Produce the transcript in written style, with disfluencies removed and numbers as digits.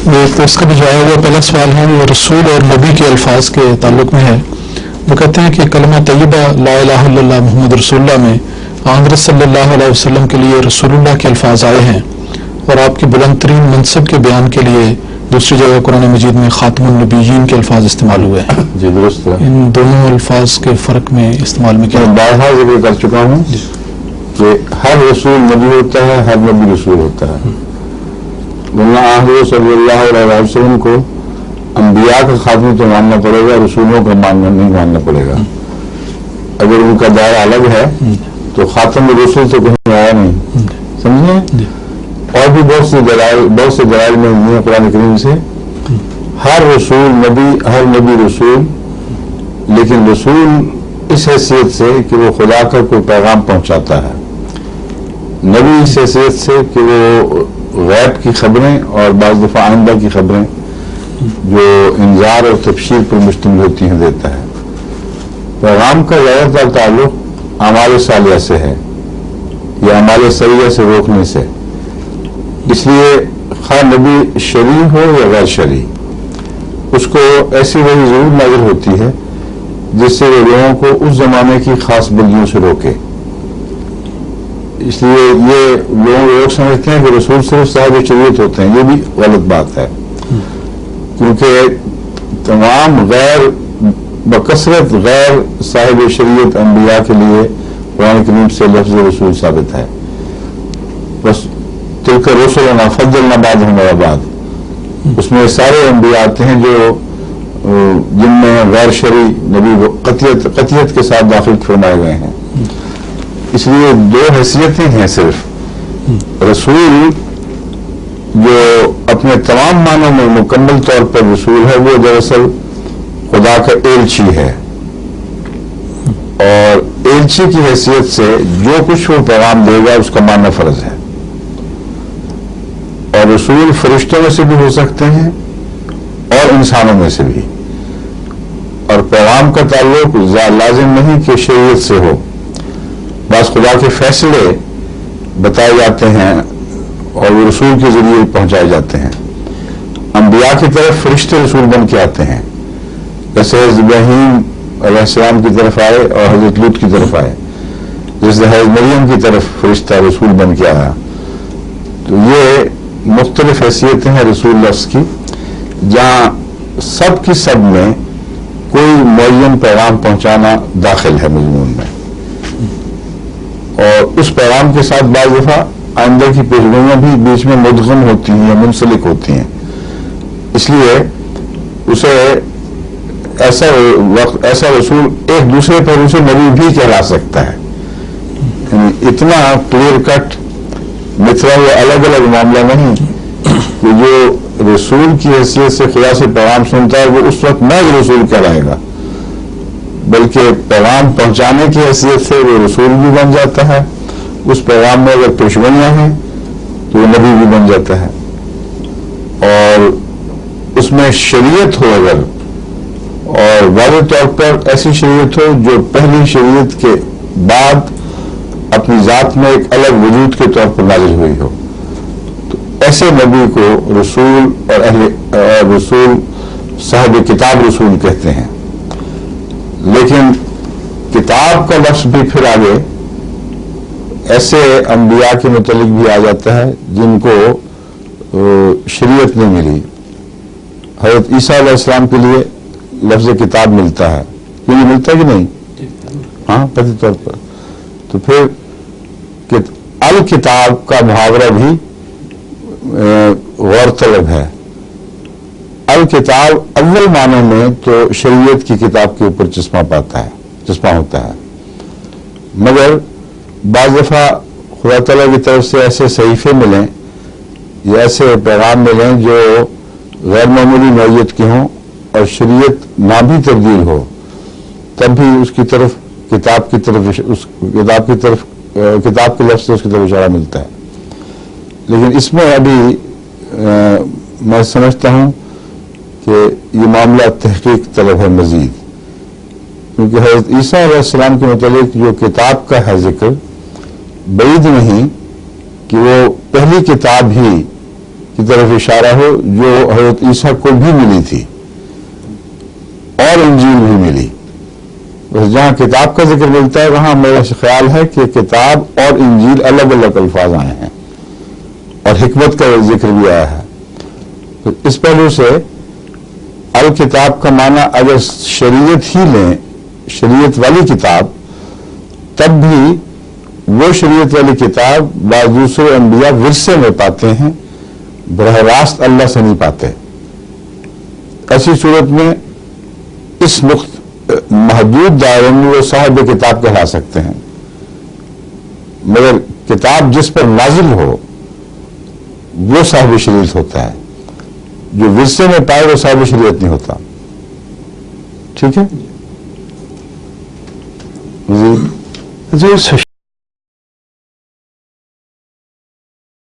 تو اس کا بھی جو ہے وہ پہلا سوال ہے وہ رسول اور نبی کے الفاظ کے تعلق میں ہے. وہ کہتے ہیں کہ کلمہ طیبہ لا الہ الا اللہ محمد رسول اللہ میں حضرت صلی اللہ علیہ وسلم کے لیے رسول اللہ کے الفاظ آئے ہیں اور آپ کی بلند ترین منصب کے بیان کے لیے دوسری جگہ قرآن مجید میں خاتم النبیین کے الفاظ استعمال ہوئے ہیں. جی درست ہے. ان دونوں الفاظ کے فرق میں استعمال میں کیا بارہا ذکر کر چکا ہوں کہ ہر رسول نبی ہوتا ہے، ہر نبی رسول ہوتا ہے. مولانا حضرت صلی اللہ علیہ وسلم کو انبیاء کا خاتمہ تو ماننا پڑے گا، رسولوں کا ماننا نہیں ماننا پڑے گا. اگر ان کا دائرہ الگ ہے تو خاتم رسول تو کہیں آیا نہیں، سمجھے. اور بھی بہت سے دلائل میں ہیں قرآن کریم سے. ہر رسول نبی، ہر نبی رسول، لیکن رسول اس حیثیت سے کہ وہ خدا کا کوئی پیغام پہنچاتا ہے، نبی اس حیثیت سے کہ وہ غیب کی خبریں اور بعض دفعہ آئندہ کی خبریں جو انذار اور تبشیر پر مشتمل ہوتی ہیں دیتا ہے. پیغام کا زیادہ تر تعلق اعمال صالحہ سے ہے یا اعمال سیئہ سے روکنے سے. اس لیے خواہ نبی شرعی ہو یا غیر شرعی، اس کو ایسی وحی ضرور نازل ہوتی ہے جس سے وہ لوگوں کو اس زمانے کی خاص بندیوں سے روکے. اس لیے یہ لوگ سمجھتے ہیں کہ رسول صرف صاحب شریعت ہوتے ہیں. یہ بھی غلط بات ہے، کیونکہ تمام غیر بکثرت غیر صاحب شریعت انبیاء کے لیے قرآن کریم سے لفظ رسول ثابت ہے. بس تلک رسلنا فضلنا بعضهم علی بعض، اس میں سارے انبیاء آتے ہیں جو جن میں غیر شرعی نبی قطعیت کے ساتھ داخل فرمائے گئے ہیں. اس لیے دو حیثیتیں ہیں صرف. رسول جو اپنے تمام معنوں میں مکمل طور پر رسول ہے، وہ دراصل خدا کا ایلچی ہے، اور ایلچی کی حیثیت سے جو کچھ وہ پیغام دے گا اس کا ماننا فرض ہے. اور رسول فرشتوں میں سے بھی ہو سکتے ہیں اور انسانوں میں سے بھی، اور پیغام کا تعلق لازم نہیں کہ شریعت سے ہو. بعض خدا کے فیصلے بتائے جاتے ہیں اور وہ رسول کے ذریعے پہنچائے جاتے ہیں. انبیاء کی طرف فرشتے رسول بن کے آتے ہیں، جیسے حضرت ابراہیم علیہ السلام کی طرف آئے اور حضرت لوط کی طرف آئے، جیسے حضرت مریم کی طرف فرشتہ رسول بن کے آیا. تو یہ مختلف حیثیتیں ہیں رسول لفظ کی، جہاں سب کی سب میں کوئی معین پیغام پہنچانا داخل ہے مضمون میں، اور اس پیغام کے ساتھ بعض دفعہ آئندہ کی پیشگوئیاں بھی بیچ میں مدغم ہوتی ہیں یا منسلک ہوتی ہیں. اس لیے اسے ایسا رسول ایک دوسرے پر اسے نبی بھی کہلا سکتا ہے. یعنی اتنا کلیئر کٹ مترا ہوا الگ الگ معاملہ نہیں کہ جو رسول کی حیثیت سے خدا سے پیغام سنتا ہے وہ اس وقت محض رسول کہلائے گا، بلکہ پیغام پہنچانے کی حیثیت سے وہ رسول بھی بن جاتا ہے. اس پیغام میں اگر پیشگوئیاں ہیں تو وہ نبی بھی بن جاتا ہے. اور اس میں شریعت ہو اگر، اور واضح طور پر ایسی شریعت ہو جو پہلی شریعت کے بعد اپنی ذات میں ایک الگ وجود کے طور پر نازل ہوئی ہو، تو ایسے نبی کو رسول اور رسول صاحب کتاب رسول کہتے ہیں. لیکن کتاب کا لفظ بھی پھر آگے ایسے انبیاء کے متعلق بھی آ جاتا ہے جن کو شریعت نہیں ملی. حضرت عیسیٰ علیہ السلام کے لیے لفظ کتاب ملتا ہے، کیوں ملتا کہ نہیں؟ ہاں قطعی طور پر. تو پھر الکتاب کا محاورہ بھی غور طلب ہے. الکتاب اول معنی میں تو شریعت کی کتاب کے اوپر چشمہ ہوتا ہے، مگر بعض دفعہ خدا تعالیٰ کی طرف سے ایسے صحیفے ملیں یا ایسے پیغام ملیں جو غیر معمولی نوعیت کے ہوں اور شریعت نہ بھی تبدیل ہو، تب بھی اس کی طرف کتاب کے لفظ سے اس کی طرف اشارہ ملتا ہے. لیکن اس میں ابھی میں سمجھتا ہوں کہ یہ معاملہ تحقیق طلب ہے مزید، کیونکہ حضرت عیسیٰ علیہ السلام کے متعلق جو کتاب کا ہے ذکر، بعید نہیں کہ وہ پہلی کتاب ہی کی طرف اشارہ ہو جو حضرت عیسیٰ کو بھی ملی تھی اور انجیل بھی ملی. بس جہاں کتاب کا ذکر ملتا ہے وہاں میرا خیال ہے کہ کتاب اور انجیل الگ الگ الفاظ آئے ہیں اور حکمت کا ذکر بھی آیا ہے. تو اس پہلو سے الکتاب کا معنی اگر شریعت ہی لیں، شریعت والی کتاب، تب بھی وہ شریعت والی کتاب بعض دوسرے انبیاء ورثے میں پاتے ہیں، براہ راست اللہ سے نہیں پاتے. ایسی صورت میں اس محدود دائرے میں وہ صاحب کتاب کہلا سکتے ہیں، مگر کتاب جس پر نازل ہو وہ صاحب شریعت ہوتا ہے، جو ورثے میں پائے وہ صاحب شریعت نہیں ہوتا. ٹھیک ہے؟ جی